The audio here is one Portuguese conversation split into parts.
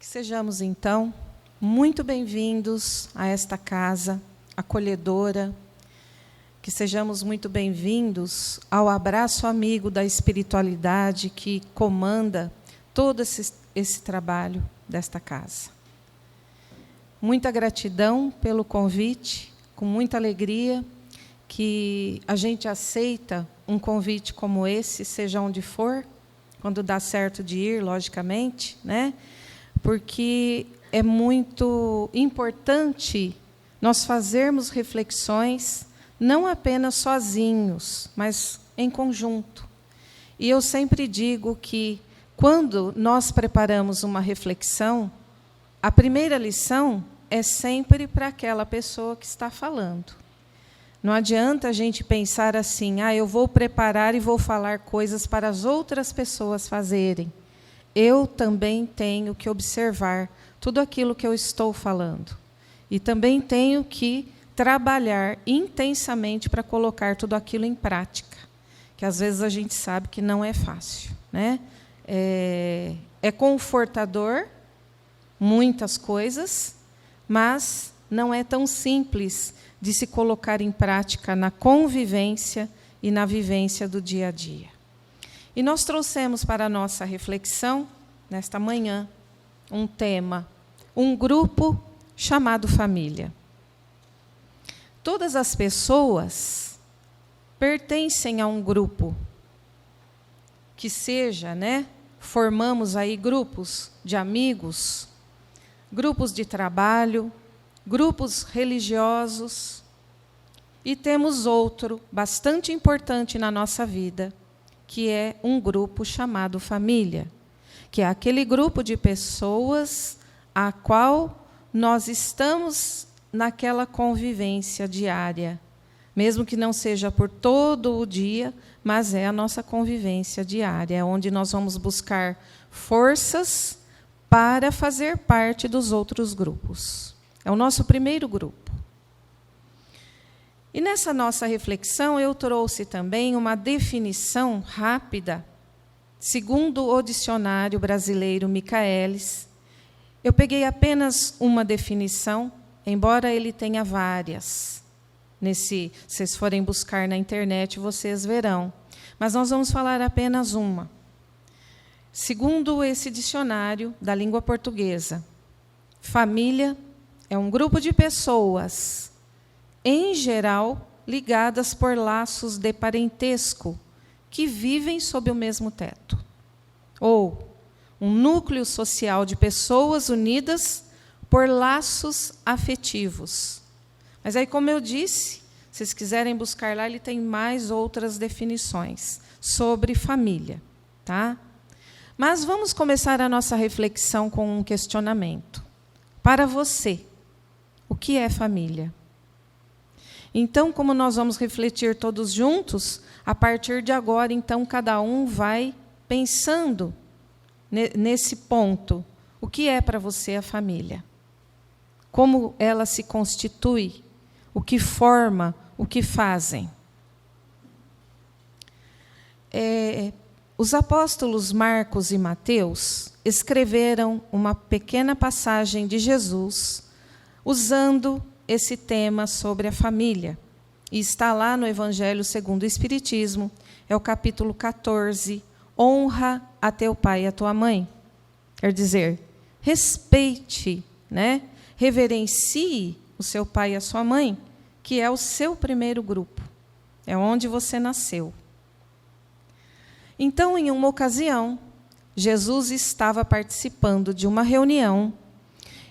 Que sejamos, então, muito bem-vindos a esta casa acolhedora, que sejamos muito bem-vindos ao abraço amigo da espiritualidade que comanda todo esse trabalho desta casa. Muita gratidão pelo convite, com muita alegria que a gente aceita um convite como esse, seja onde for, quando dá certo de ir, logicamente, né? Porque é muito importante nós fazermos reflexões, não apenas sozinhos, mas em conjunto. E eu sempre digo que, quando nós preparamos uma reflexão, a primeira lição é sempre para aquela pessoa que está falando. Não adianta a gente pensar assim, eu vou preparar e vou falar coisas para as outras pessoas fazerem. Eu também tenho que observar tudo aquilo que eu estou falando. E também tenho que trabalhar intensamente para colocar tudo aquilo em prática, que às vezes a gente sabe que não é fácil, né? É confortador, muitas coisas, mas não é tão simples de se colocar em prática na convivência e na vivência do dia a dia. E nós trouxemos para a nossa reflexão, nesta manhã, um tema, um grupo chamado família. Todas as pessoas pertencem a um grupo, que seja, formamos aí grupos de amigos, grupos de trabalho, grupos religiosos, e temos outro bastante importante na nossa vida, que é um grupo chamado família, que é aquele grupo de pessoas a qual nós estamos naquela convivência diária, mesmo que não seja por todo o dia, mas é a nossa convivência diária, é onde nós vamos buscar forças para fazer parte dos outros grupos. É o nosso primeiro grupo. E nessa nossa reflexão, eu trouxe também uma definição rápida, segundo o dicionário brasileiro Michaelis. Eu peguei apenas uma definição, embora ele tenha várias. Se vocês forem buscar na internet, vocês verão. Mas nós vamos falar apenas uma. Segundo esse dicionário da língua portuguesa, família é um grupo de pessoas, em geral, ligadas por laços de parentesco, que vivem sob o mesmo teto. Ou um núcleo social de pessoas unidas por laços afetivos. Mas aí, como eu disse, se vocês quiserem buscar lá, ele tem mais outras definições sobre família, tá? Mas vamos começar a nossa reflexão com um questionamento. Para você, o que é família? Então, como nós vamos refletir todos juntos, a partir de agora, então, cada um vai pensando nesse ponto. O que é para você a família? Como ela se constitui? O que forma? O que fazem? Os apóstolos Marcos e Mateus escreveram uma pequena passagem de Jesus, usando esse tema sobre a família. E está lá no Evangelho segundo o Espiritismo, é o capítulo 14, honra a teu pai e a tua mãe. Quer dizer, respeite, reverencie o seu pai e a sua mãe, que é o seu primeiro grupo, é onde você nasceu. Então, em uma ocasião, Jesus estava participando de uma reunião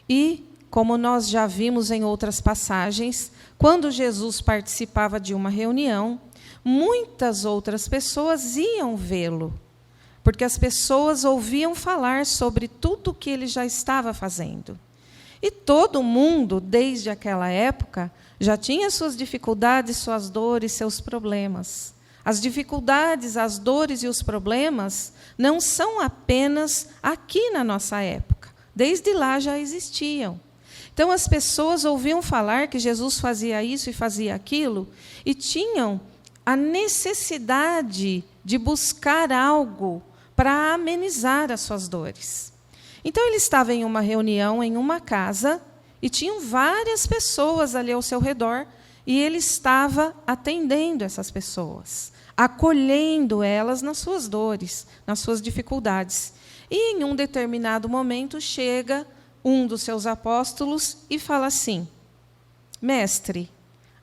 e, como nós já vimos em outras passagens, quando Jesus participava de uma reunião, muitas outras pessoas iam vê-lo, porque as pessoas ouviam falar sobre tudo o que ele já estava fazendo. E todo mundo, desde aquela época, já tinha suas dificuldades, suas dores, seus problemas. As dificuldades, as dores e os problemas não são apenas aqui na nossa época. Desde lá já existiam. Então, as pessoas ouviam falar que Jesus fazia isso e fazia aquilo e tinham a necessidade de buscar algo para amenizar as suas dores. Então, ele estava em uma reunião, em uma casa, e tinham várias pessoas ali ao seu redor, e ele estava atendendo essas pessoas, acolhendo elas nas suas dores, nas suas dificuldades. E, em um determinado momento, chega um dos seus apóstolos e fala assim: Mestre,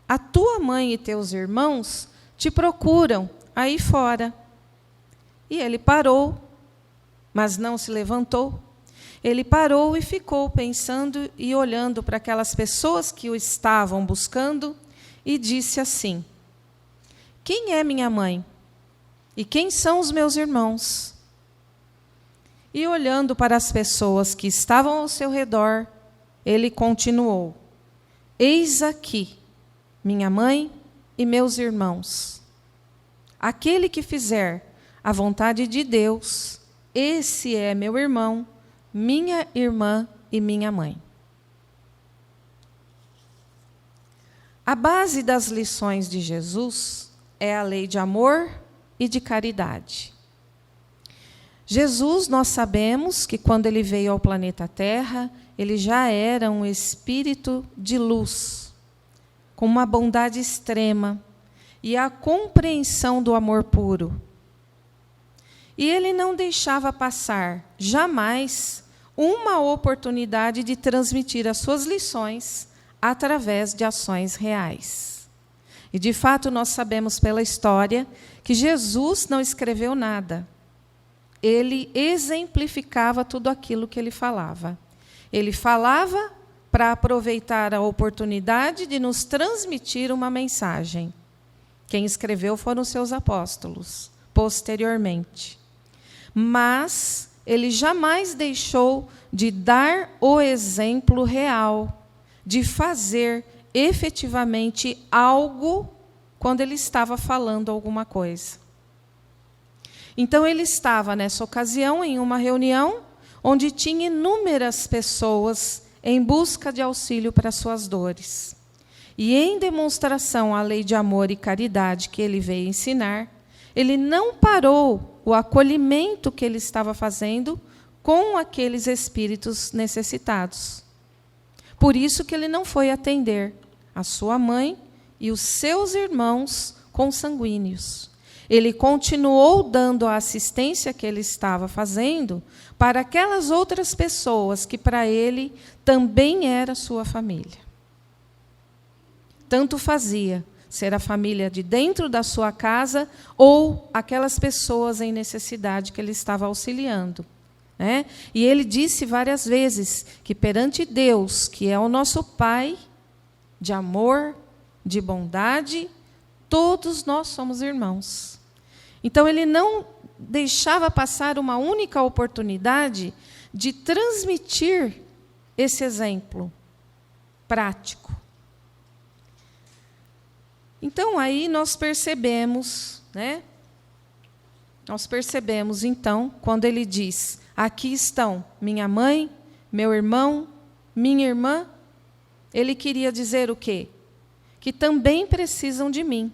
a tua mãe e teus irmãos te procuram aí fora. E ele parou, mas não se levantou. Ele parou e ficou pensando e olhando para aquelas pessoas que o estavam buscando e disse assim: quem é minha mãe? E quem são os meus irmãos? E olhando para as pessoas que estavam ao seu redor, ele continuou: eis aqui minha mãe e meus irmãos. Aquele que fizer a vontade de Deus, esse é meu irmão, minha irmã e minha mãe. A base das lições de Jesus é a lei de amor e de caridade. Jesus, nós sabemos que quando ele veio ao planeta Terra, ele já era um espírito de luz, com uma bondade extrema e a compreensão do amor puro. E ele não deixava passar, jamais, uma oportunidade de transmitir as suas lições através de ações reais. E, de fato, nós sabemos pela história que Jesus não escreveu nada. Ele exemplificava tudo aquilo que ele falava. Ele falava para aproveitar a oportunidade de nos transmitir uma mensagem. Quem escreveu foram os seus apóstolos, posteriormente. Mas ele jamais deixou de dar o exemplo real, de fazer efetivamente algo quando ele estava falando alguma coisa. Então, ele estava, nessa ocasião, em uma reunião onde tinha inúmeras pessoas em busca de auxílio para suas dores. E, em demonstração à lei de amor e caridade que ele veio ensinar, ele não parou o acolhimento que ele estava fazendo com aqueles espíritos necessitados. Por isso que ele não foi atender a sua mãe e os seus irmãos consanguíneos. Ele continuou dando a assistência que ele estava fazendo para aquelas outras pessoas que para ele também era sua família. Tanto fazia ser a família de dentro da sua casa ou aquelas pessoas em necessidade que ele estava auxiliando. Né? E ele disse várias vezes que perante Deus, que é o nosso Pai, de amor, de bondade, todos nós somos irmãos. Então, ele não deixava passar uma única oportunidade de transmitir esse exemplo prático. Então, aí nós percebemos, né? Nós percebemos, então, quando ele diz: aqui estão minha mãe, meu irmão, minha irmã, ele queria dizer o quê? Que também precisam de mim.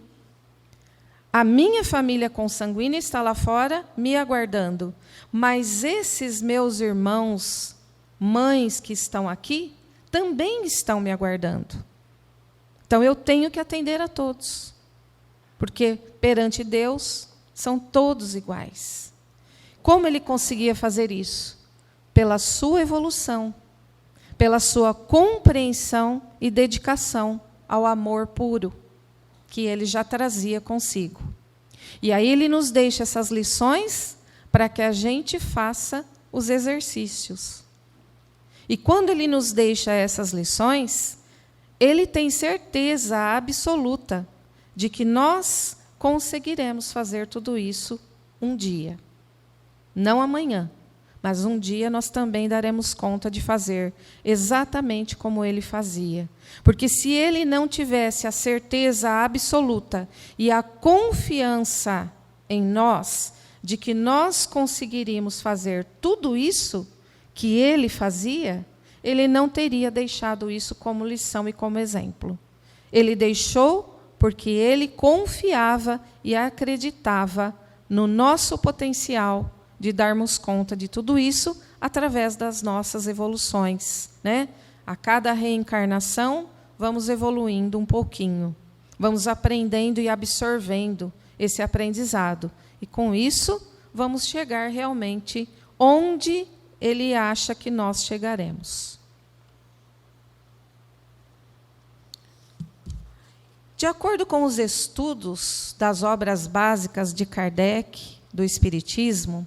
A minha família consanguínea está lá fora me aguardando, mas esses meus irmãos, mães que estão aqui, também estão me aguardando. Então, eu tenho que atender a todos, porque perante Deus são todos iguais. Como ele conseguia fazer isso? Pela sua evolução, pela sua compreensão e dedicação ao amor puro, que ele já trazia consigo. E aí ele nos deixa essas lições para que a gente faça os exercícios. E quando ele nos deixa essas lições, ele tem certeza absoluta de que nós conseguiremos fazer tudo isso um dia. Não amanhã, mas um dia nós também daremos conta de fazer exatamente como ele fazia. Porque se ele não tivesse a certeza absoluta e a confiança em nós de que nós conseguiríamos fazer tudo isso que ele fazia, ele não teria deixado isso como lição e como exemplo. Ele deixou porque ele confiava e acreditava no nosso potencial de darmos conta de tudo isso através das nossas evoluções, né? A cada reencarnação, vamos evoluindo um pouquinho. Vamos aprendendo e absorvendo esse aprendizado. E, com isso, vamos chegar realmente onde ele acha que nós chegaremos. De acordo com os estudos das obras básicas de Kardec, do Espiritismo,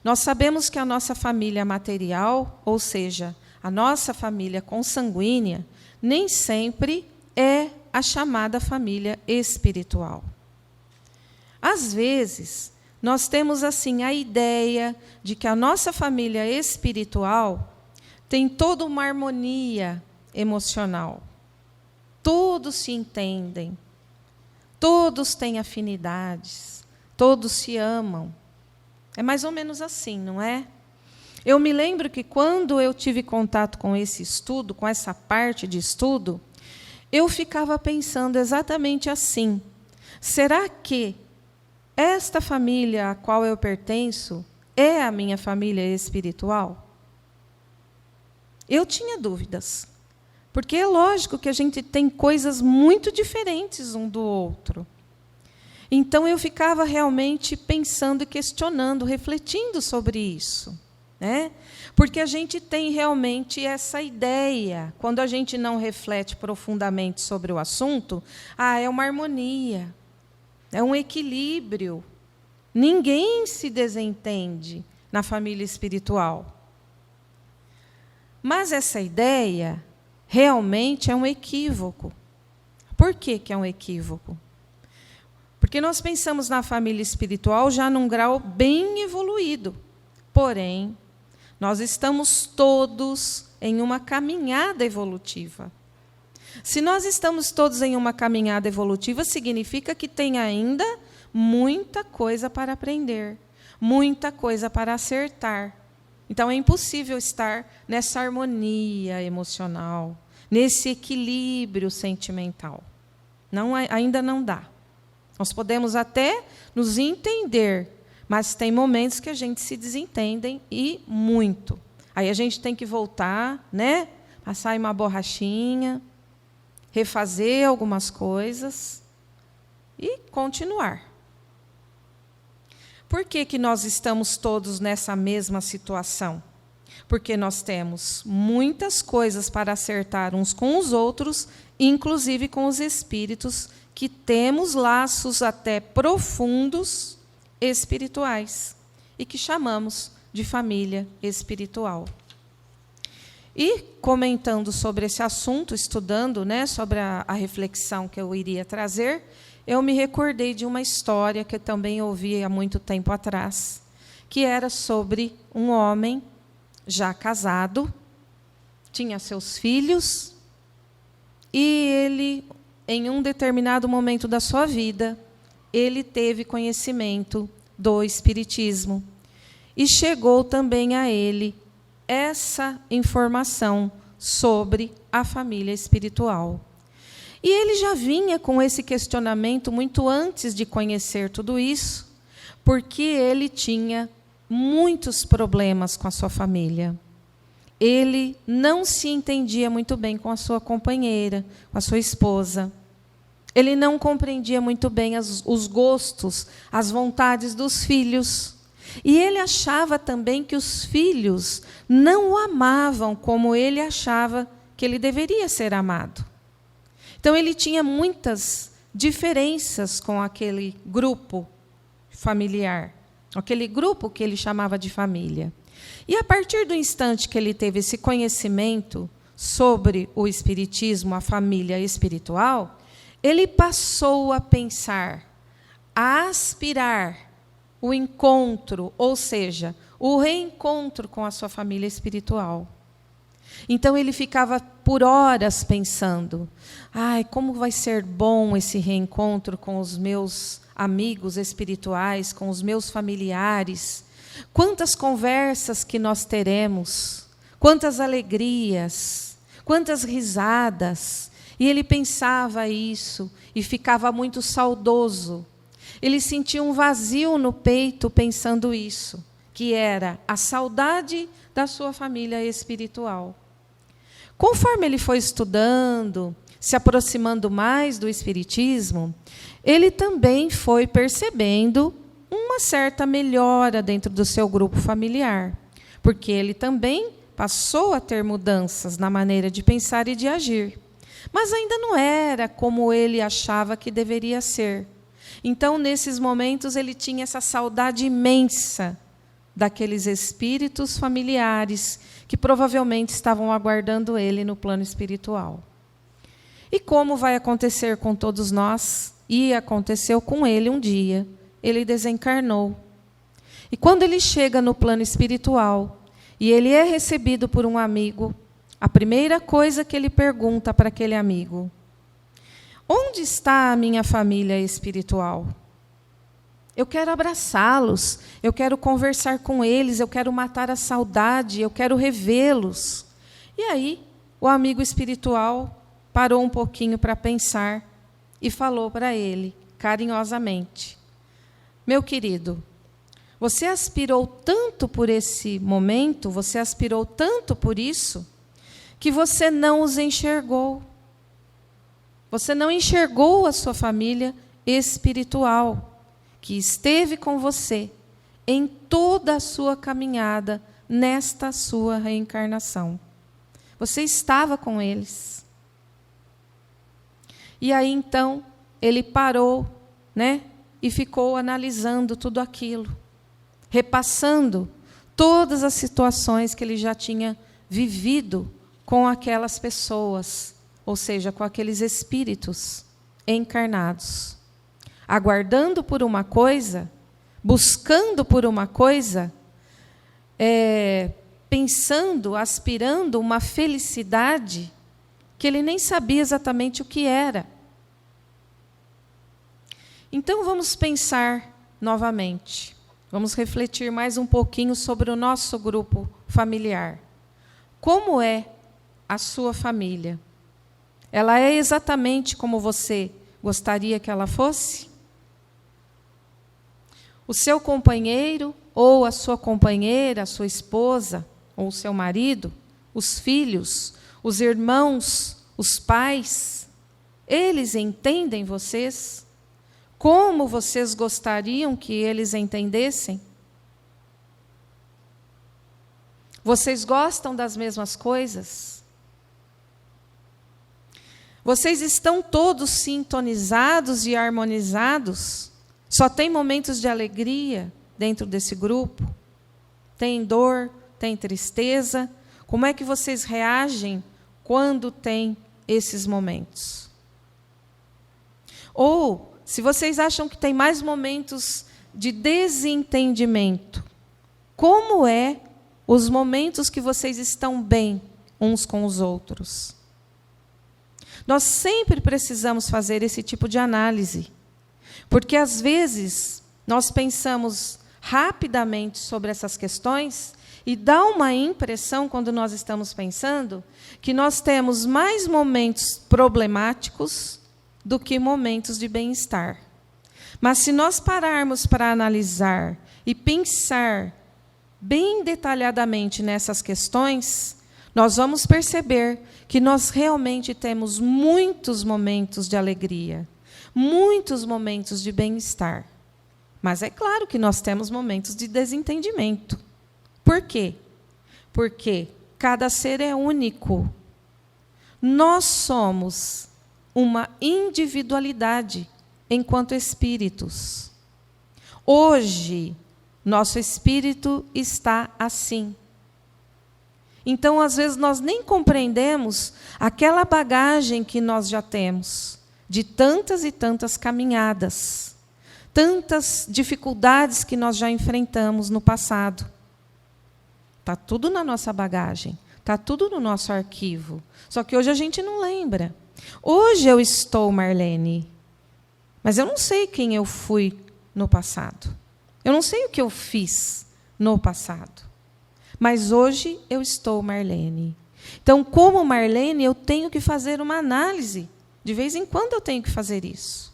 nós sabemos que a nossa família material, ou seja, a nossa família consanguínea, nem sempre é a chamada família espiritual. Às vezes, nós temos assim a ideia de que a nossa família espiritual tem toda uma harmonia emocional. Todos se entendem, todos têm afinidades, todos se amam. É mais ou menos assim, não é? Eu me lembro que quando eu tive contato com esse estudo, com essa parte de estudo, eu ficava pensando exatamente assim: será que esta família a qual eu pertenço é a minha família espiritual? Eu tinha dúvidas. Porque é lógico que a gente tem coisas muito diferentes um do outro. Então, eu ficava realmente pensando e questionando, refletindo sobre isso, né? Porque a gente tem realmente essa ideia, quando a gente não reflete profundamente sobre o assunto, é uma harmonia, é um equilíbrio. Ninguém se desentende na família espiritual. Mas essa ideia realmente é um equívoco. Por que é um equívoco? Porque nós pensamos na família espiritual já num grau bem evoluído. Porém, nós estamos todos em uma caminhada evolutiva. Se nós estamos todos em uma caminhada evolutiva, significa que tem ainda muita coisa para aprender, muita coisa para acertar. Então, é impossível estar nessa harmonia emocional, nesse equilíbrio sentimental. Ainda não dá. Nós podemos até nos entender, mas tem momentos que a gente se desentende e muito. Aí a gente tem que voltar, né? Passar uma borrachinha, refazer algumas coisas e continuar. Por que nós estamos todos nessa mesma situação? Porque nós temos muitas coisas para acertar uns com os outros, inclusive com os espíritos, que temos laços até profundos espirituais e que chamamos de família espiritual. E, comentando sobre esse assunto, estudando, né, sobre a reflexão que eu iria trazer, eu me recordei de uma história que eu também ouvi há muito tempo atrás, que era sobre um homem já casado, tinha seus filhos, e ele, em um determinado momento da sua vida, ele teve conhecimento do Espiritismo. E chegou também a ele essa informação sobre a família espiritual. E ele já vinha com esse questionamento muito antes de conhecer tudo isso, porque ele tinha muitos problemas com a sua família. Ele não se entendia muito bem com a sua companheira, com a sua esposa. Ele não compreendia muito bem os gostos, as vontades dos filhos. E ele achava também que os filhos não o amavam como ele achava que ele deveria ser amado. Então, ele tinha muitas diferenças com aquele grupo familiar, aquele grupo que ele chamava de família. E, a partir do instante que ele teve esse conhecimento sobre o Espiritismo, a família espiritual, ele passou a pensar, a aspirar o encontro, ou seja, o reencontro com a sua família espiritual. Então, ele ficava por horas pensando, como vai ser bom esse reencontro com os meus amigos espirituais, com os meus familiares. Quantas conversas que nós teremos, quantas alegrias, quantas risadas. E ele pensava isso e ficava muito saudoso. Ele sentia um vazio no peito pensando isso, que era a saudade da sua família espiritual. Conforme ele foi estudando, se aproximando mais do Espiritismo, ele também foi percebendo uma certa melhora dentro do seu grupo familiar, porque ele também passou a ter mudanças na maneira de pensar e de agir, mas ainda não era como ele achava que deveria ser. Então, nesses momentos, ele tinha essa saudade imensa daqueles espíritos familiares que provavelmente estavam aguardando ele no plano espiritual. E como vai acontecer com todos nós, e aconteceu com ele um dia, ele desencarnou. E quando ele chega no plano espiritual, e ele é recebido por um amigo, a primeira coisa que ele pergunta para aquele amigo: onde está a minha família espiritual? Eu quero abraçá-los, eu quero conversar com eles, eu quero matar a saudade, eu quero revê-los. E aí, o amigo espiritual parou um pouquinho para pensar e falou para ele, carinhosamente: meu querido, você aspirou tanto por esse momento, você aspirou tanto por isso, que você não os enxergou. Você não enxergou a sua família espiritual, que esteve com você em toda a sua caminhada nesta sua reencarnação. Você estava com eles. E aí, então, ele parou, e ficou analisando tudo aquilo, repassando todas as situações que ele já tinha vivido com aquelas pessoas, ou seja, com aqueles espíritos encarnados, aguardando por uma coisa, buscando por uma coisa, pensando, aspirando uma felicidade que ele nem sabia exatamente o que era. Então, vamos pensar novamente, vamos refletir mais um pouquinho sobre o nosso grupo familiar. Como é a sua família? Ela é exatamente como você gostaria que ela fosse? O seu companheiro, ou a sua companheira, a sua esposa, ou o seu marido, os filhos, os irmãos, os pais, eles entendem vocês? Como vocês gostariam que eles entendessem? Vocês gostam das mesmas coisas? Vocês estão todos sintonizados e harmonizados? Só tem momentos de alegria dentro desse grupo? Tem dor? Tem tristeza? Como é que vocês reagem quando tem esses momentos? Ou, se vocês acham que tem mais momentos de desentendimento, como é os momentos que vocês estão bem uns com os outros? Nós sempre precisamos fazer esse tipo de análise, porque, às vezes, nós pensamos rapidamente sobre essas questões e dá uma impressão, quando nós estamos pensando, que nós temos mais momentos problemáticos do que momentos de bem-estar. Mas, se nós pararmos para analisar e pensar bem detalhadamente nessas questões, nós vamos perceber que nós realmente temos muitos momentos de alegria, muitos momentos de bem-estar. Mas é claro que nós temos momentos de desentendimento. Por quê? Porque cada ser é único. Nós somos uma individualidade enquanto espíritos. Hoje, nosso espírito está assim. Então, às vezes, nós nem compreendemos aquela bagagem que nós já temos, de tantas e tantas caminhadas, tantas dificuldades que nós já enfrentamos no passado. Está tudo na nossa bagagem, está tudo no nosso arquivo. Só que hoje a gente não lembra. Hoje eu estou Marlene, mas eu não sei quem eu fui no passado. Eu não sei o que eu fiz no passado. Mas hoje eu estou Marlene. Então, como Marlene, eu tenho que fazer uma análise. De vez em quando eu tenho que fazer isso.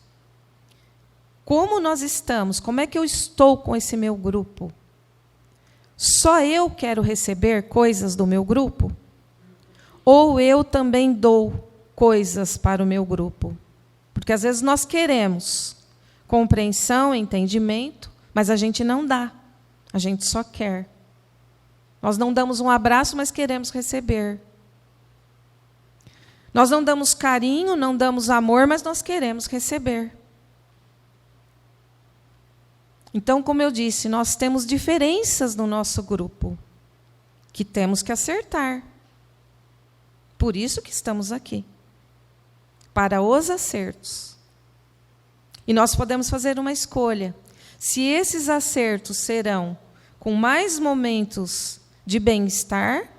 Como nós estamos? Como é que eu estou com esse meu grupo? Só eu quero receber coisas do meu grupo? Ou eu também dou coisas para o meu grupo? Porque às vezes nós queremos compreensão, entendimento, mas a gente não dá. A gente só quer. Nós não damos um abraço, mas queremos receber. Nós não damos carinho, não damos amor, mas nós queremos receber. Então, como eu disse, nós temos diferenças no nosso grupo que temos que acertar. Por isso que estamos aqui, para os acertos. E nós podemos fazer uma escolha. Se esses acertos serão com mais momentos de bem-estar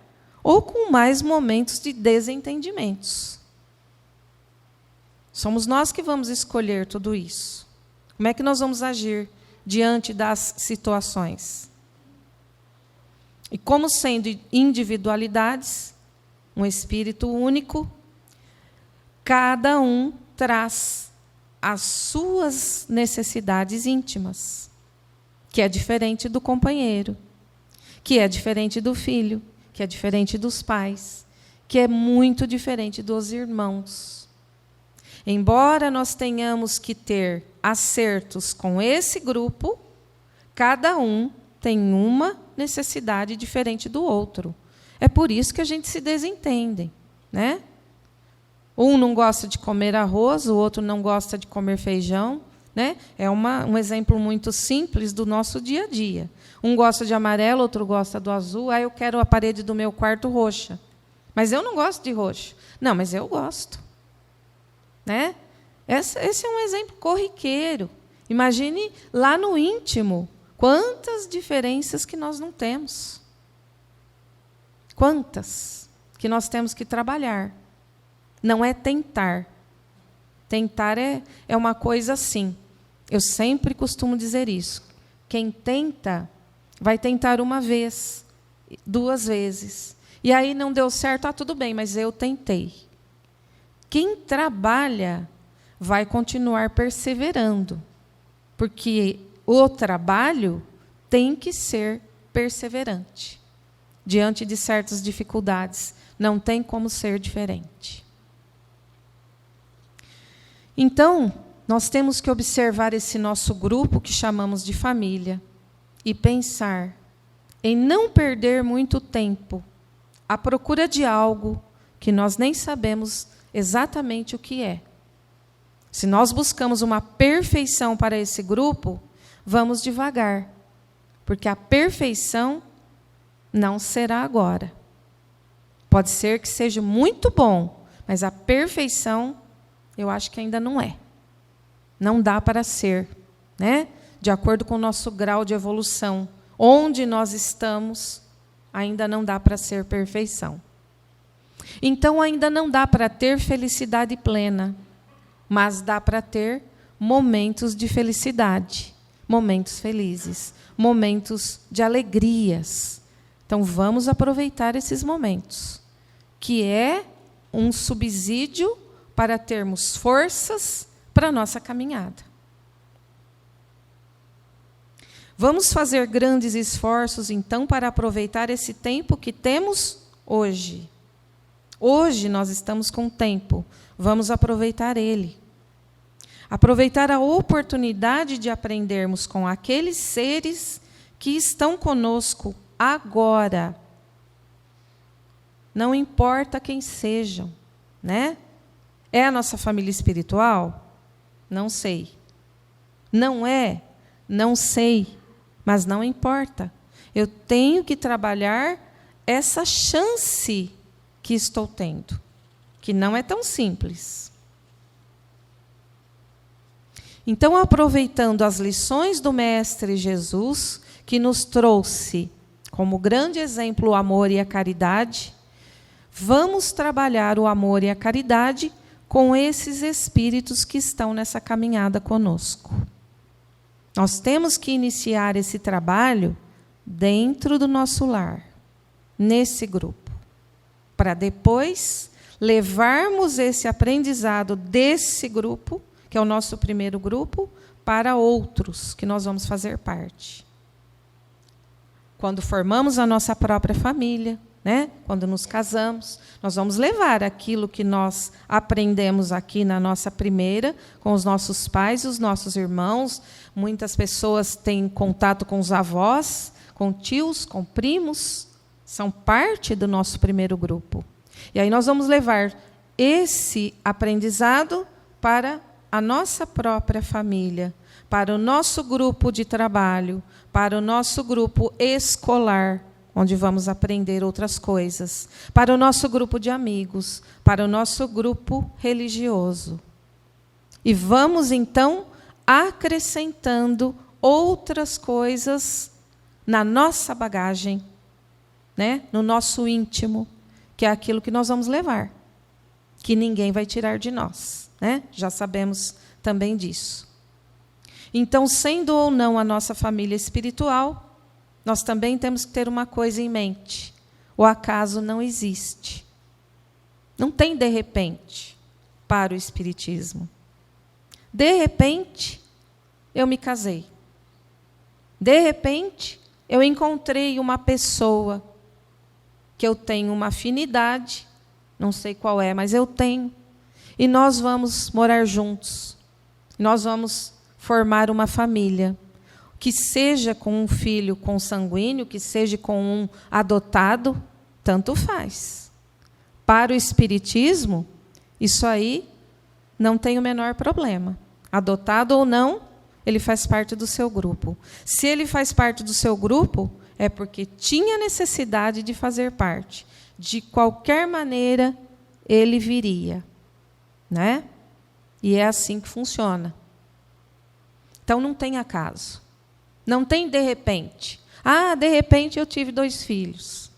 ou com mais momentos de desentendimentos. Somos nós que vamos escolher tudo isso. Como é que nós vamos agir diante das situações? E como sendo individualidades, um espírito único, cada um traz as suas necessidades íntimas, que é diferente do companheiro, que é diferente do filho, que é diferente dos pais, que é muito diferente dos irmãos. Embora nós tenhamos que ter acertos com esse grupo, cada um tem uma necessidade diferente do outro. É por isso que a gente se desentende, né? Um não gosta de comer arroz, o outro não gosta de comer feijão, né? É um exemplo muito simples do nosso dia a dia. Um gosta de amarelo, outro gosta do azul. Eu quero a parede do meu quarto roxa. Mas eu não gosto de roxo. Não, mas eu gosto. Né? Esse é um exemplo corriqueiro. Imagine lá no íntimo, quantas diferenças que nós não temos. Quantas que nós temos que trabalhar. Não é tentar. Tentar é uma coisa assim. Eu sempre costumo dizer isso. Quem tenta, vai tentar uma vez, 2 vezes. E aí não deu certo, tudo bem, mas eu tentei. Quem trabalha vai continuar perseverando, porque o trabalho tem que ser perseverante. Diante de certas dificuldades, não tem como ser diferente. Então, nós temos que observar esse nosso grupo que chamamos de família e pensar em não perder muito tempo à procura de algo que nós nem sabemos exatamente o que é. Se nós buscamos uma perfeição para esse grupo, vamos devagar, porque a perfeição não será agora. Pode ser que seja muito bom, mas a perfeição, eu acho que ainda não é. Não dá para ser, né? De acordo com o nosso grau de evolução. Onde nós estamos, ainda não dá para ser perfeição. Então, ainda não dá para ter felicidade plena, mas dá para ter momentos de felicidade, momentos felizes, momentos de alegrias. Então, vamos aproveitar esses momentos, que é um subsídio para termos forças para a nossa caminhada. Vamos fazer grandes esforços, então, para aproveitar esse tempo que temos hoje. Hoje nós estamos com tempo, vamos aproveitar ele. Aproveitar a oportunidade de aprendermos com aqueles seres que estão conosco agora. Não importa quem sejam, né? É a nossa família espiritual? Não sei. Não é? Não sei. Mas não importa. Eu tenho que trabalhar essa chance que estou tendo, que não é tão simples. Então, aproveitando as lições do Mestre Jesus, que nos trouxe como grande exemplo o amor e a caridade, vamos trabalhar o amor e a caridade com esses espíritos que estão nessa caminhada conosco. Nós temos que iniciar esse trabalho dentro do nosso lar, nesse grupo, para depois levarmos esse aprendizado desse grupo, que é o nosso primeiro grupo, para outros que nós vamos fazer parte. quando formamos a nossa própria família, né? Quando nos casamos, nós vamos levar aquilo que nós aprendemos aqui na nossa primeira, com os nossos pais e os nossos irmãos. Muitas pessoas têm contato com os avós, com tios, com primos, são parte do nosso primeiro grupo. E aí nós vamos levar esse aprendizado para a nossa própria família, para o nosso grupo de trabalho, para o nosso grupo escolar, onde vamos aprender outras coisas, para o nosso grupo de amigos, para o nosso grupo religioso. E vamos, então, acrescentando outras coisas na nossa bagagem, né? No nosso íntimo, que é aquilo que nós vamos levar, que ninguém vai tirar de nós, né? Já sabemos também disso. Então, sendo ou não a nossa família espiritual, nós também temos que ter uma coisa em mente: o acaso não existe. Não tem de repente para o Espiritismo. De repente, eu me casei. De repente, eu encontrei uma pessoa que eu tenho uma afinidade, não sei qual é, mas eu tenho, e nós vamos morar juntos. Nós vamos formar uma família, que seja com um filho consanguíneo, que seja com um adotado, tanto faz. Para o Espiritismo, isso aí não tem o menor problema. Adotado ou não, ele faz parte do seu grupo. Se ele faz parte do seu grupo, é porque tinha necessidade de fazer parte. De qualquer maneira, ele viria, né? E é assim que funciona. Então, não tem acaso. Não tem de repente. Ah, de repente eu tive 2 filhos.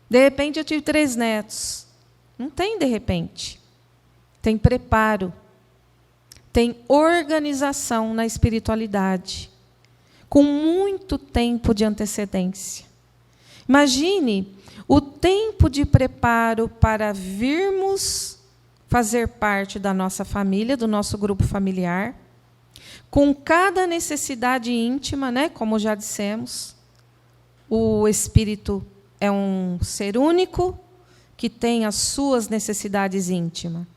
De repente eu tive 3 netos. Não tem de repente. Tem preparo. Tem organização na espiritualidade. Com muito tempo de antecedência. Imagine o tempo de preparo para virmos fazer parte da nossa família, do nosso grupo familiar, com cada necessidade íntima, né? Como já dissemos, o espírito é um ser único que tem as suas necessidades íntimas.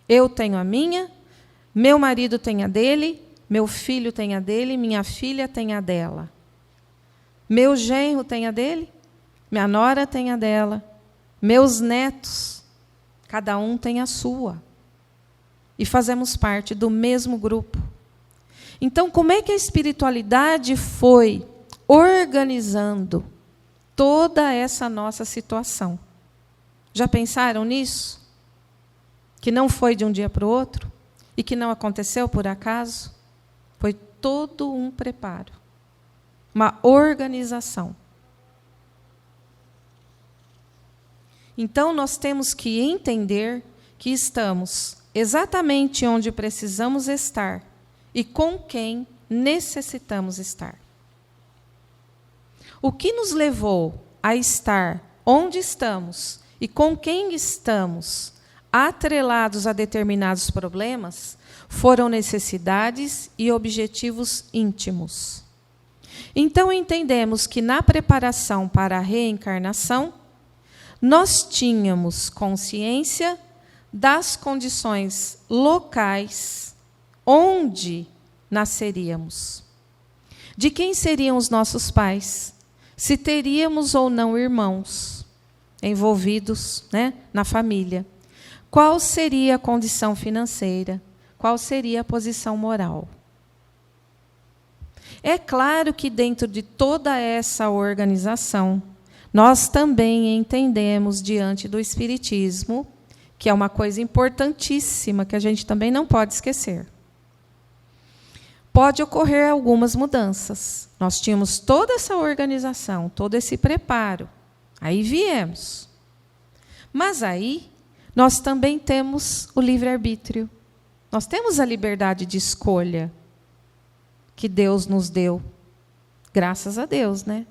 Eu tenho a minha, meu marido tem a dele, meu filho tem a dele, minha filha tem a dela. Meu genro tem a dele, minha nora tem a dela, meus netos, cada um tem a sua. E fazemos parte do mesmo grupo. Então, como é que a espiritualidade foi organizando toda essa nossa situação? Já pensaram nisso? Que não foi de um dia para o outro? E que não aconteceu por acaso? Foi todo um preparo, uma organização. Então, nós temos que entender que estamos exatamente onde precisamos estar e com quem necessitamos estar. O que nos levou a estar onde estamos e com quem estamos, atrelados a determinados problemas, foram necessidades e objetivos íntimos. Então, entendemos que na preparação para a reencarnação, nós tínhamos consciência das condições locais onde nasceríamos. De quem seriam os nossos pais? Se teríamos ou não irmãos envolvidos, né, na família. Qual seria a condição financeira? Qual seria a posição moral? É claro que dentro de toda essa organização, nós também entendemos diante do Espiritismo, que é uma coisa importantíssima que a gente também não pode esquecer. Pode ocorrer algumas mudanças. Nós tínhamos toda essa organização, todo esse preparo. Aí viemos. Mas aí nós também temos o livre-arbítrio. Nós temos a liberdade de escolha que Deus nos deu. Graças a Deus, né?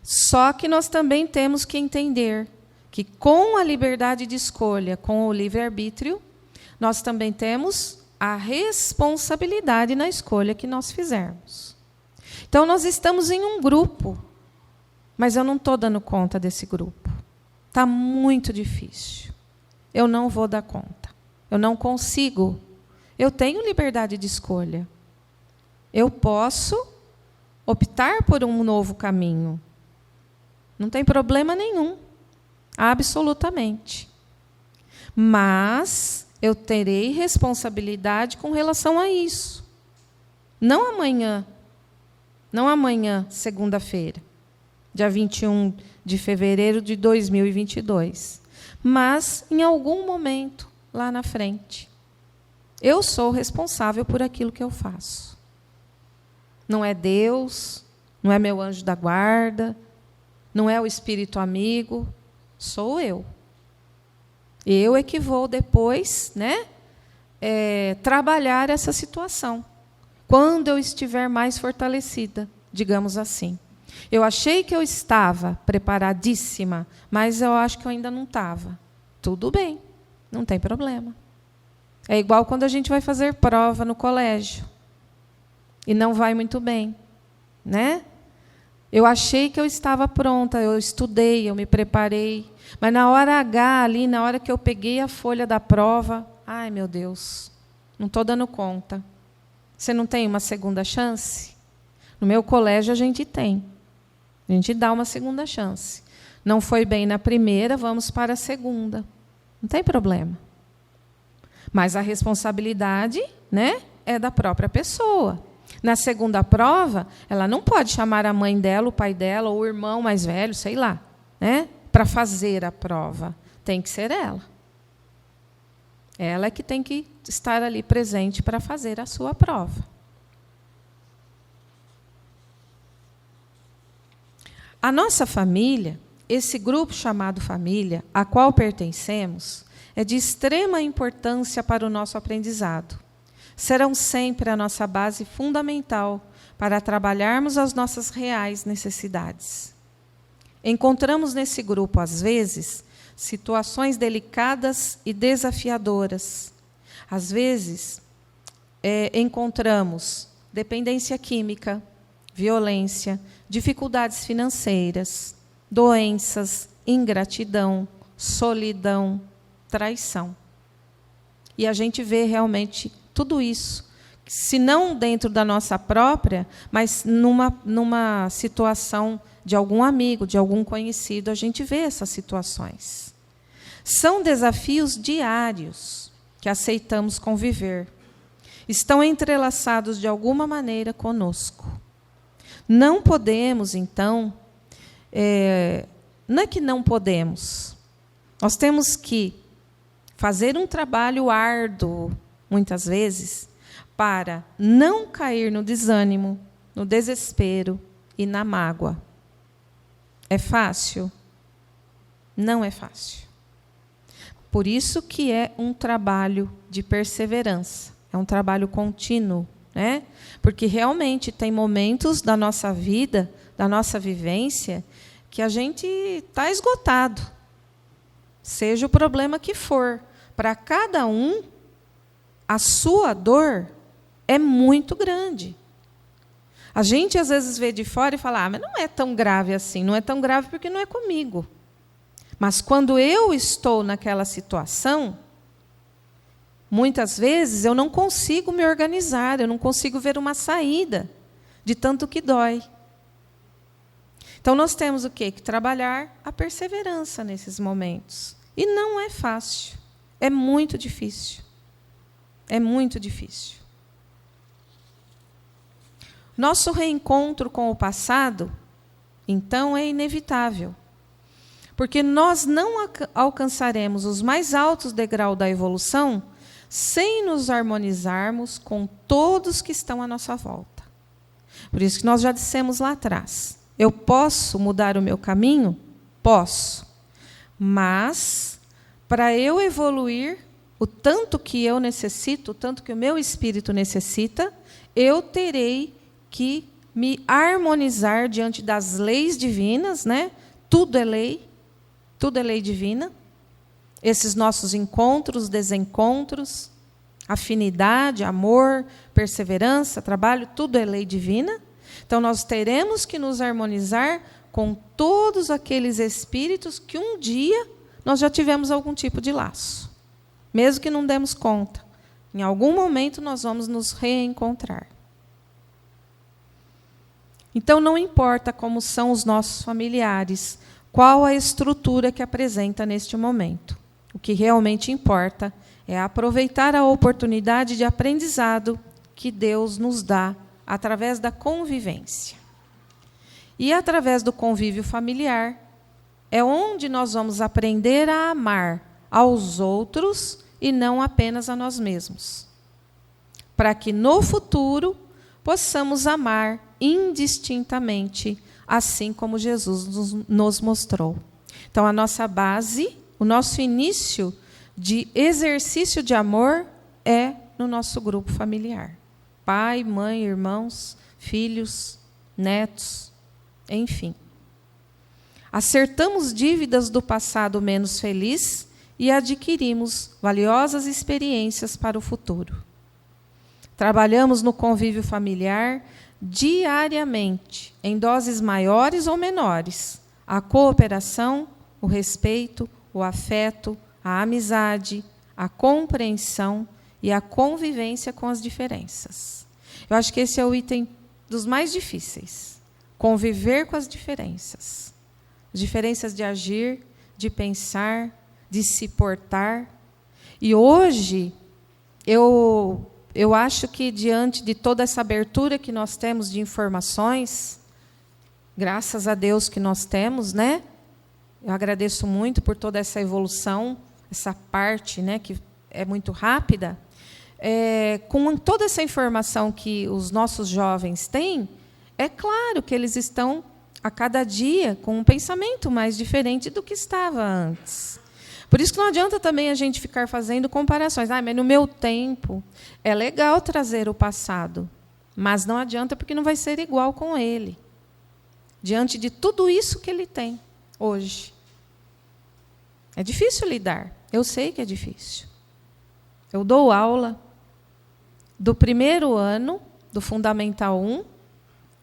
Só que nós também temos que entender que com a liberdade de escolha, com o livre-arbítrio, nós também temos a responsabilidade na escolha que nós fizermos. Então, nós estamos em um grupo, Mas eu não estou dando conta desse grupo. Está muito difícil. Eu não vou dar conta. Eu não consigo. Eu tenho liberdade de escolha. Eu posso optar por um novo caminho. Não tem problema nenhum. Absolutamente. Mas eu terei responsabilidade com relação a isso. Não amanhã. Não amanhã, segunda-feira, dia 21 de fevereiro de 2022. Mas em algum momento lá na frente. Eu sou responsável por aquilo que eu faço. Não é Deus, não é meu anjo da guarda, não é o espírito amigo, sou eu. Eu é que vou depois, trabalhar essa situação. Quando eu estiver mais fortalecida, digamos assim. Eu achei que eu estava preparadíssima, mas eu acho que eu ainda não estava. Tudo bem, não tem problema. É igual quando a gente vai fazer prova no colégio e não vai muito bem, né? Eu achei que eu estava pronta, eu estudei, eu me preparei, mas na hora H, ali, na hora que eu peguei a folha da prova, ai, meu Deus, não estou dando conta. Você não tem uma segunda chance? No meu colégio a gente tem. A gente dá uma segunda chance. Não foi bem na primeira, vamos para a segunda. Não tem problema. Mas a responsabilidade, é da própria pessoa. Na segunda prova, ela não pode chamar a mãe dela, o pai dela, ou o irmão mais velho, sei lá, para fazer a prova. Tem que ser ela. Ela é que tem que estar ali presente para fazer a sua prova. A nossa família, esse grupo chamado família, a qual pertencemos, é de extrema importância para o nosso aprendizado. Serão sempre a nossa base fundamental para trabalharmos as nossas reais necessidades. Encontramos nesse grupo, às vezes, situações delicadas e desafiadoras. Às vezes, encontramos dependência química, violência, dificuldades financeiras, doenças, ingratidão, solidão, traição. E a gente vê realmente tudo isso, se não dentro da nossa própria, mas numa situação de algum amigo, de algum conhecido, a gente vê essas situações. São desafios diários que aceitamos conviver. Estão entrelaçados de alguma maneira conosco. Não podemos, então, não é que não podemos, nós temos que fazer um trabalho árduo, muitas vezes, para não cair no desânimo, no desespero e na mágoa. É fácil? Não é fácil. Por isso que é um trabalho de perseverança, é um trabalho contínuo, Porque realmente tem momentos da nossa vida, da nossa vivência, que a gente está esgotado. Seja o problema que for. Para cada um, a sua dor é muito grande. A gente, às vezes, vê de fora e fala, mas não é tão grave assim. Não é tão grave porque não é comigo. Mas, quando eu estou naquela situação, muitas vezes eu não consigo me organizar, eu não consigo ver uma saída de tanto que dói. Então, nós temos o quê? Que trabalhar a perseverança nesses momentos. E não é fácil. É muito difícil. É muito difícil. Nosso reencontro com o passado, então, é inevitável. Porque nós não alcançaremos os mais altos degraus da evolução sem nos harmonizarmos com todos que estão à nossa volta. Por isso que nós já dissemos lá atrás. Eu posso mudar o meu caminho? Posso. Mas, para eu evoluir o tanto que eu necessito, o tanto que o meu espírito necessita, eu terei que me harmonizar diante das leis divinas, Tudo é lei divina. Esses nossos encontros, desencontros, afinidade, amor, perseverança, trabalho, tudo é lei divina. Então, nós teremos que nos harmonizar com todos aqueles espíritos que um dia nós já tivemos algum tipo de laço. Mesmo que não demos conta, em algum momento nós vamos nos reencontrar. Então, não importa como são os nossos familiares, qual a estrutura que apresenta neste momento. O que realmente importa é aproveitar a oportunidade de aprendizado que Deus nos dá através da convivência. E através do convívio familiar é onde nós vamos aprender a amar aos outros e não apenas a nós mesmos, para que no futuro possamos amar indistintamente, assim como Jesus nos mostrou. Então, a nossa base, o nosso início de exercício de amor é no nosso grupo familiar. Pai, mãe, irmãos, filhos, netos, enfim. Acertamos dívidas do passado menos feliz e adquirimos valiosas experiências para o futuro. Trabalhamos no convívio familiar diariamente, em doses maiores ou menores, a cooperação, o respeito, o afeto, a amizade, a compreensão e a convivência com as diferenças. Eu acho que esse é o item dos mais difíceis. Conviver com as diferenças. Diferenças de agir, de pensar, de se portar. E hoje, eu acho que, diante de toda essa abertura que nós temos de informações, graças a Deus que nós temos, né? Eu agradeço muito por toda essa evolução, essa parte, né, que é muito rápida. Com toda essa informação que os nossos jovens têm, é claro que eles estão, a cada dia, com um pensamento mais diferente do que estava antes. Por isso que não adianta também a gente ficar fazendo comparações. Mas no meu tempo, é legal trazer o passado, mas não adianta porque não vai ser igual com ele, diante de tudo isso que ele tem hoje. É difícil lidar, eu sei que é difícil. Eu dou aula do primeiro ano, do Fundamental 1,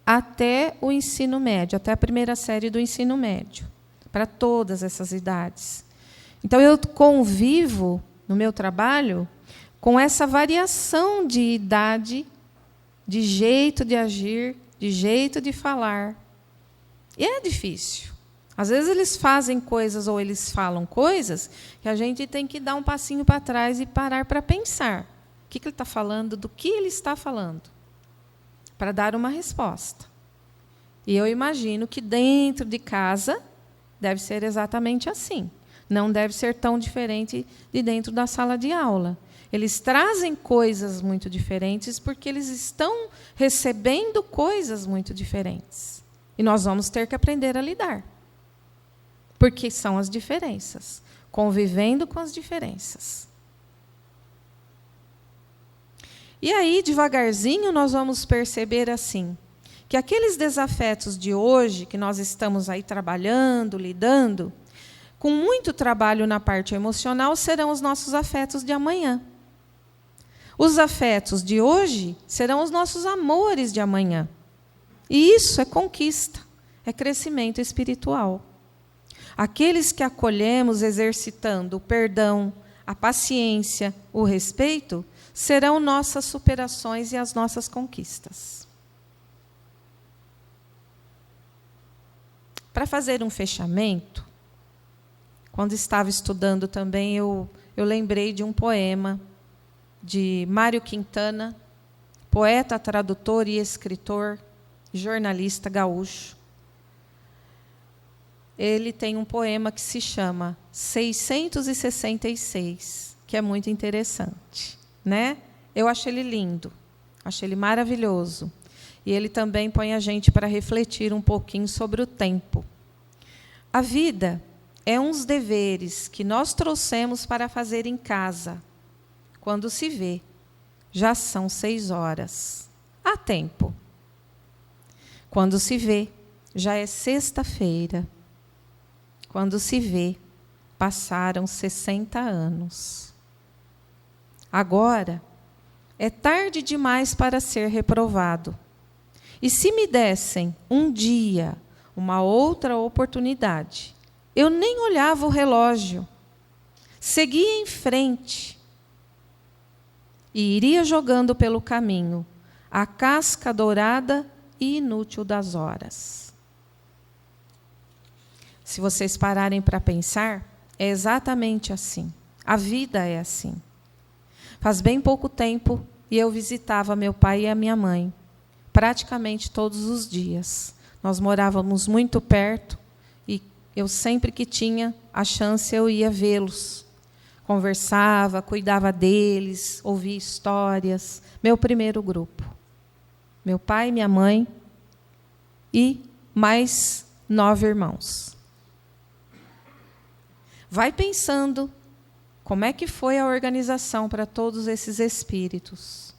até o ensino médio, até a primeira série do ensino médio, para todas essas idades. Então, eu convivo, no meu trabalho, com essa variação de idade, de jeito de agir, de jeito de falar. E é difícil. Às vezes, eles fazem coisas ou eles falam coisas que a gente tem que dar um passinho para trás e parar para pensar. O que ele está falando, do que ele está falando, para dar uma resposta. E eu imagino que dentro de casa deve ser exatamente assim. Não deve ser tão diferente de dentro da sala de aula. Eles trazem coisas muito diferentes porque eles estão recebendo coisas muito diferentes. E nós vamos ter que aprender a lidar. Porque são as diferenças. Convivendo com as diferenças. E aí, devagarzinho, nós vamos perceber assim, que aqueles desafetos de hoje, que nós estamos aí trabalhando, lidando, com muito trabalho na parte emocional, serão os nossos afetos de amanhã. Os afetos de hoje serão os nossos amores de amanhã. E isso é conquista, é crescimento espiritual. Aqueles que acolhemos exercitando o perdão, a paciência, o respeito, serão nossas superações e as nossas conquistas. Para fazer um fechamento, quando estava estudando também, eu lembrei de um poema de Mário Quintana, poeta, tradutor e escritor, jornalista gaúcho. Ele tem um poema que se chama 666, que é muito interessante, né? Eu acho ele lindo, acho ele maravilhoso. E ele também põe a gente para refletir um pouquinho sobre o tempo. A vida é uns deveres que nós trouxemos para fazer em casa. Quando se vê, já são 6 horas. Há tempo. Quando se vê, já é sexta-feira. Quando se vê, passaram 60 anos. Agora, é tarde demais para ser reprovado. E se me dessem um dia uma outra oportunidade. Eu nem olhava o relógio. Seguia em frente. E iria jogando pelo caminho a casca dourada e inútil das horas. Se vocês pararem para pensar, é exatamente assim. A vida é assim. Faz bem pouco tempo e eu visitava meu pai e a minha mãe, praticamente todos os dias. Nós morávamos muito perto e eu sempre que tinha a chance eu ia vê-los. Conversava, cuidava deles, ouvia histórias. Meu primeiro grupo. Meu pai, minha mãe e mais 9 irmãos. Vai pensando como é que foi a organização para todos esses espíritos.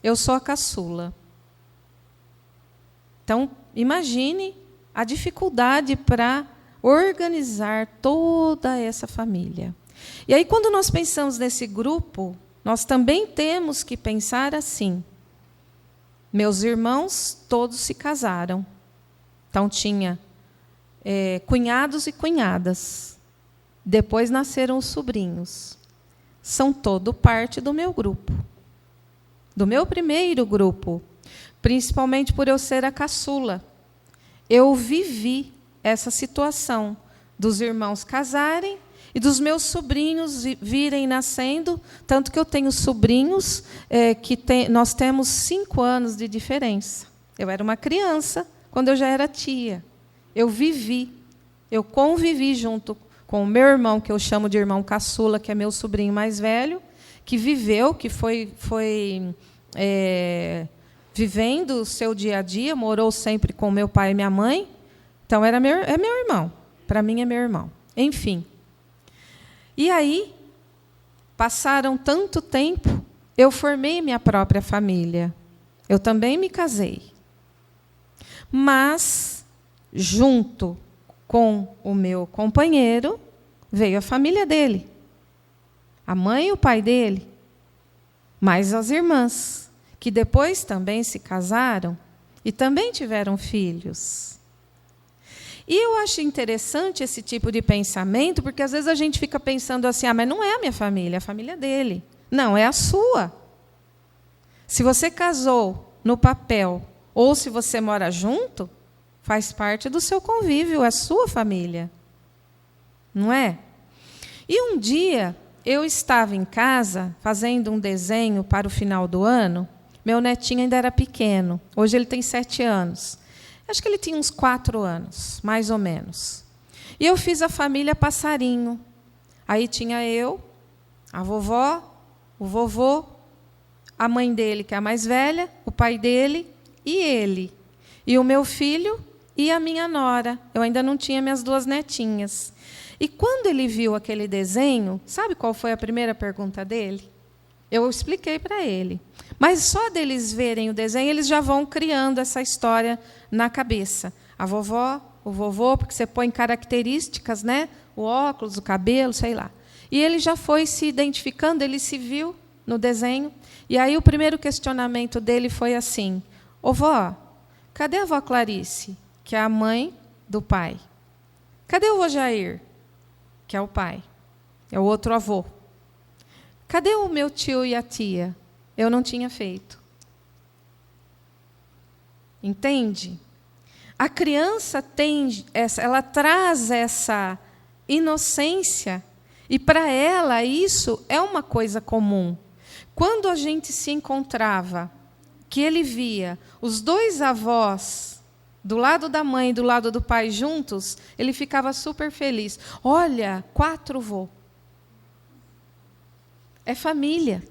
Eu sou a caçula. Então, imagine a dificuldade para organizar toda essa família. E aí, quando nós pensamos nesse grupo, nós também temos que pensar assim. Meus irmãos todos se casaram. Então, tinha cunhados e cunhadas. Depois nasceram os sobrinhos. São todo parte do meu grupo. Do meu primeiro grupo. Principalmente por eu ser a caçula. Eu vivi essa situação dos irmãos casarem e dos meus sobrinhos virem nascendo, tanto que eu tenho sobrinhos nós temos 5 anos de diferença. Eu era uma criança quando eu já era tia. Eu convivi junto com o meu irmão, que eu chamo de irmão caçula, que é meu sobrinho mais velho, que viveu, que foi vivendo o seu dia a dia, morou sempre com meu pai e minha mãe. Então, é meu irmão. Para mim, é meu irmão. Enfim. E aí, passaram tanto tempo, eu formei minha própria família. Eu também me casei. Mas, junto com o meu companheiro, veio a família dele. A mãe e o pai dele. Mais as irmãs, que depois também se casaram e também tiveram filhos. E eu acho interessante esse tipo de pensamento, porque às vezes a gente fica pensando assim, mas não é a minha família, é a família dele. Não, é a sua. Se você casou no papel, ou se você mora junto, faz parte do seu convívio, é a sua família. Não é? E um dia, eu estava em casa, fazendo um desenho para o final do ano. Meu netinho ainda era pequeno, hoje ele tem 7 anos. Acho que ele tinha uns 4 anos, mais ou menos. E eu fiz a família passarinho. Aí tinha eu, a vovó, o vovô, a mãe dele, que é a mais velha, o pai dele e ele. E o meu filho e a minha nora. Eu ainda não tinha minhas 2 netinhas. E quando ele viu aquele desenho, sabe qual foi a primeira pergunta dele? Eu expliquei para ele. Mas só deles verem o desenho, eles já vão criando essa história na cabeça. A vovó, o vovô, porque você põe características, né? O óculos, o cabelo, sei lá. E ele já foi se identificando, ele se viu no desenho. E aí o primeiro questionamento dele foi assim: ô vó, cadê a avó Clarice, que é a mãe do pai? Cadê o vô Jair, que é o pai? É o outro avô. Cadê o meu tio e a tia? Eu não tinha feito. Entende? A criança ela traz essa inocência e para ela isso é uma coisa comum. Quando a gente se encontrava, que ele via os 2 avós do lado da mãe e do lado do pai juntos, ele ficava super feliz. Olha, 4 vô. É família.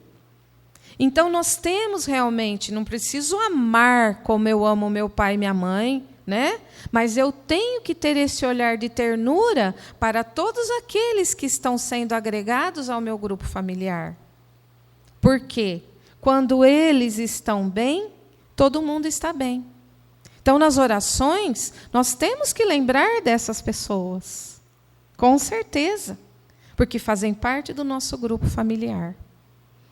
Então, nós temos realmente, não preciso amar como eu amo meu pai e minha mãe, né? Mas eu tenho que ter esse olhar de ternura para todos aqueles que estão sendo agregados ao meu grupo familiar. Porque quando eles estão bem, todo mundo está bem. Então, nas orações, nós temos que lembrar dessas pessoas. Com certeza. Porque fazem parte do nosso grupo familiar.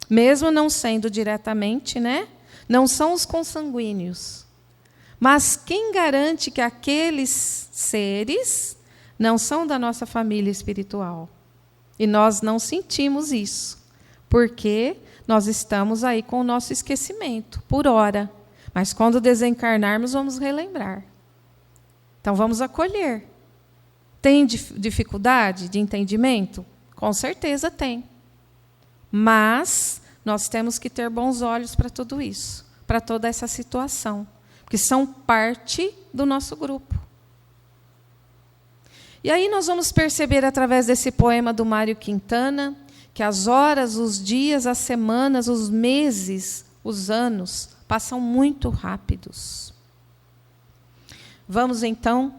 Mesmo não sendo diretamente, né? Não são os consanguíneos. Mas quem garante que aqueles seres não são da nossa família espiritual? E nós não sentimos isso, porque nós estamos aí com o nosso esquecimento, por hora. Mas quando desencarnarmos, vamos relembrar. Então, vamos acolher. Tem dificuldade de entendimento? Com certeza tem. Mas nós temos que ter bons olhos para tudo isso, para toda essa situação, porque são parte do nosso grupo. E aí nós vamos perceber, através desse poema do Mário Quintana, que as horas, os dias, as semanas, os meses, os anos passam muito rápidos. Vamos, então,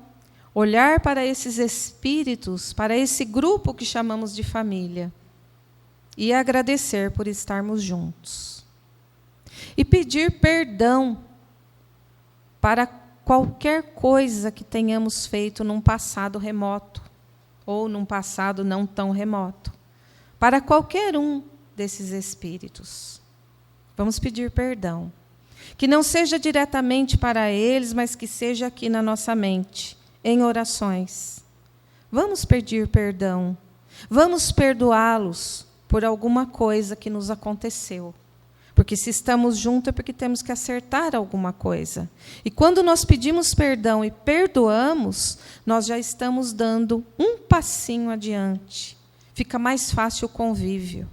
olhar para esses espíritos, para esse grupo que chamamos de família, e agradecer por estarmos juntos. E pedir perdão para qualquer coisa que tenhamos feito num passado remoto, ou num passado não tão remoto, para qualquer um desses espíritos. Vamos pedir perdão. Que não seja diretamente para eles, mas que seja aqui na nossa mente, em orações. Vamos pedir perdão. Vamos perdoá-los por alguma coisa que nos aconteceu. Porque se estamos juntos é porque temos que acertar alguma coisa. E quando nós pedimos perdão e perdoamos, nós já estamos dando um passinho adiante. Fica mais fácil o convívio.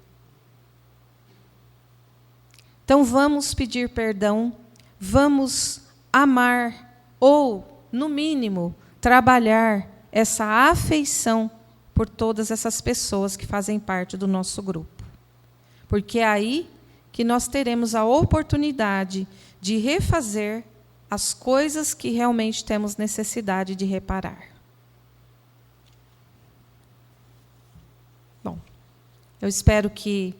Então vamos pedir perdão, vamos amar, ou, no mínimo, trabalhar essa afeição por todas essas pessoas que fazem parte do nosso grupo. Porque é aí que nós teremos a oportunidade de refazer as coisas que realmente temos necessidade de reparar. Bom, eu espero que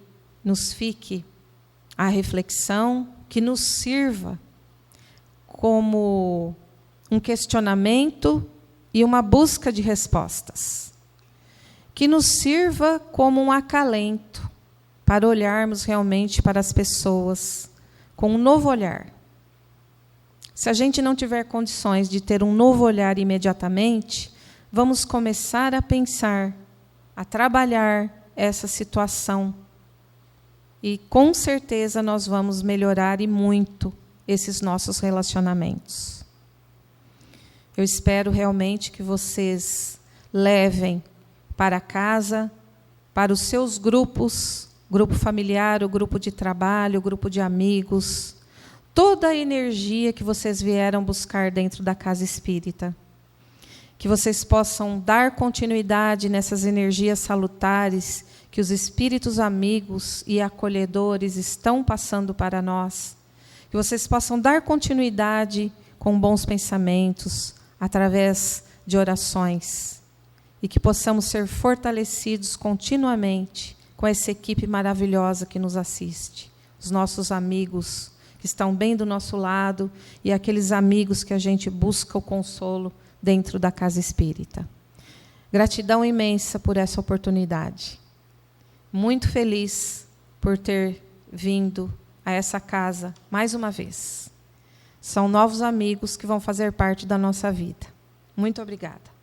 nos fique a reflexão, que nos sirva como um questionamento e uma busca de respostas. Que nos sirva como um acalento para olharmos realmente para as pessoas com um novo olhar. Se a gente não tiver condições de ter um novo olhar imediatamente, vamos começar a pensar, a trabalhar essa situação. E, com certeza, nós vamos melhorar e muito esses nossos relacionamentos. Eu espero realmente que vocês levem para casa, para os seus grupos, grupo familiar, o grupo de trabalho, o grupo de amigos, toda a energia que vocês vieram buscar dentro da casa espírita. Que vocês possam dar continuidade nessas energias salutares que os espíritos amigos e acolhedores estão passando para nós. Que vocês possam dar continuidade com bons pensamentos, através de orações. E que possamos ser fortalecidos continuamente com essa equipe maravilhosa que nos assiste. Os nossos amigos que estão bem do nosso lado e aqueles amigos que a gente busca o consolo dentro da casa espírita. Gratidão imensa por essa oportunidade. Muito feliz por ter vindo a essa casa mais uma vez. São novos amigos que vão fazer parte da nossa vida. Muito obrigada.